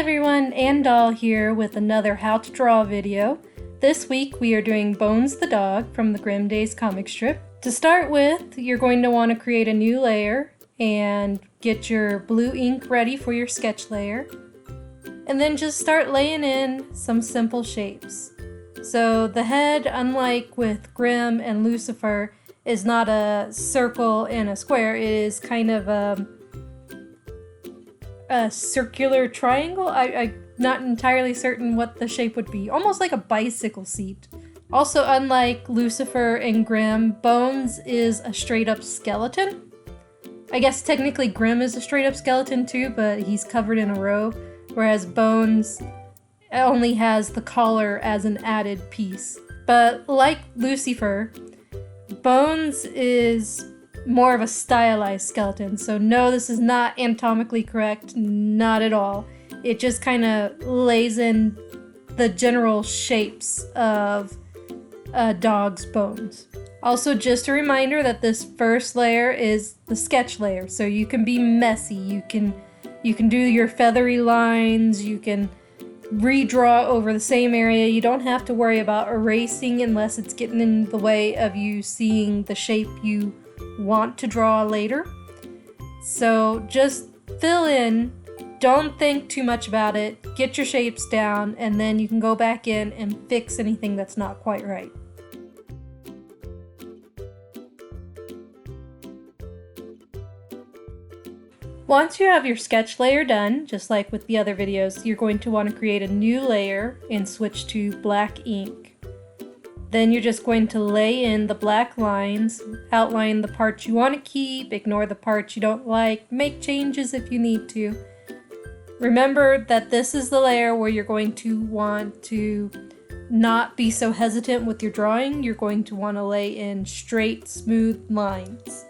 everyone, Andal here with another How to Draw video. This week we are doing Bones the dog from the Grim Days comic strip. To start with, you're going to want to create a new layer and get your blue ink ready for your sketch layer. And then just start laying in some simple shapes. So the head, unlike with Grim and Lucifer, is not a circle and a square. It is kind of a circular triangle. I'm not entirely certain what the shape would be. Almost like a bicycle seat. Also, unlike Lucifer and Grim, Bones is a straight up skeleton. I guess technically Grim is a straight up skeleton too, but he's covered in a robe, whereas Bones only has the collar as an added piece. But like Lucifer, Bones is more of a stylized skeleton, so no, this is not anatomically correct, not at all. It just kind of lays in the general shapes of a dog's bones. Also, just a reminder that this first layer is the sketch layer, so you can be messy, you can do your feathery lines, you can redraw over the same area. You don't have to worry about erasing unless it's getting in the way of you seeing the shape you want to draw later. So just fill in, don't think too much about it, get your shapes down, and then you can go back in and fix anything that's not quite right. Once you have your sketch layer done, just like with the other videos, you're going to want to create a new layer and switch to black ink. Then you're just going to lay in the black lines, outline the parts you want to keep, ignore the parts you don't like, make changes if you need to. Remember that this is the layer where you're going to want to not be so hesitant with your drawing. You're going to want to lay in straight, smooth lines.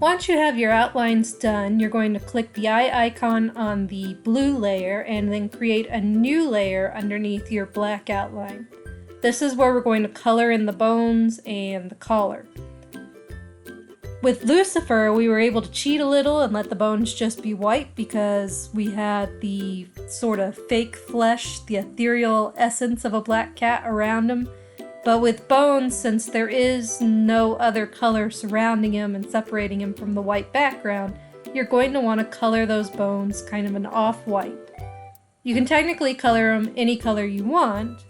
Once you have your outlines done, you're going to click the eye icon on the blue layer and then create a new layer underneath your black outline. This is where we're going to color in the bones and the collar. With Lucifer, we were able to cheat a little and let the bones just be white because we had the sort of fake flesh, the ethereal essence of a black cat around him. But with Bones, since there is no other color surrounding him and separating him from the white background, you're going to want to color those bones kind of an off-white. You can technically color them any color you want,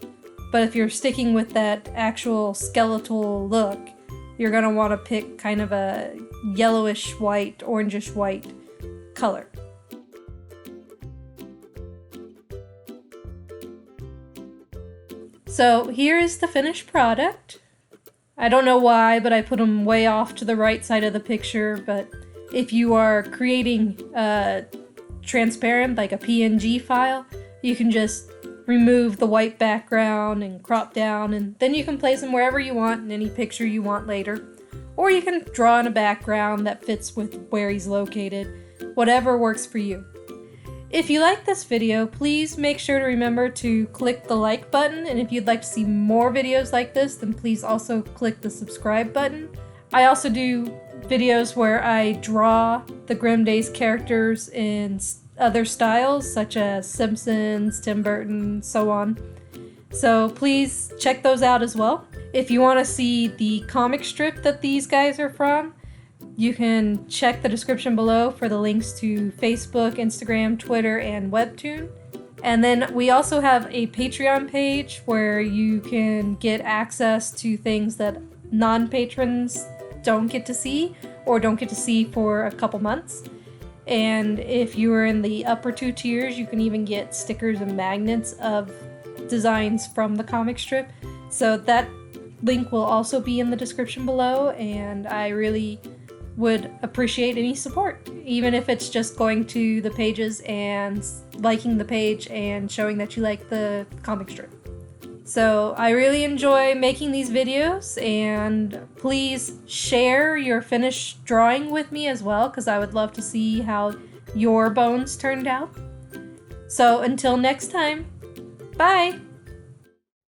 but if you're sticking with that actual skeletal look, you're going to want to pick kind of a yellowish white, orangish white color. So here is the finished product. I don't know why, but I put them way off to the right side of the picture, but if you are creating transparent, like a PNG file, you can just remove the white background and crop down, and then you can place them wherever you want in any picture you want later. Or you can draw in a background that fits with where he's located, whatever works for you. If you like this video, please make sure to remember to click the like button, and if you'd like to see more videos like this, then please also click the subscribe button. I also do videos where I draw the Grim Days characters in other styles, such as Simpsons, Tim Burton, so on. So please check those out as well. If you want to see the comic strip that these guys are from, you can check the description below for the links to Facebook, Instagram, Twitter, and Webtoon. And then we also have a Patreon page where you can get access to things that non-patrons don't get to see or don't get to see for a couple months. And if you are in the upper 2 tiers, you can even get stickers and magnets of designs from the comic strip. So that link will also be in the description below, and I really would appreciate any support, even if it's just going to the pages and liking the page and showing that you like the comic strip. So I really enjoy making these videos, and please share your finished drawing with me as well, because I would love to see how your bones turned out. So until next time, bye!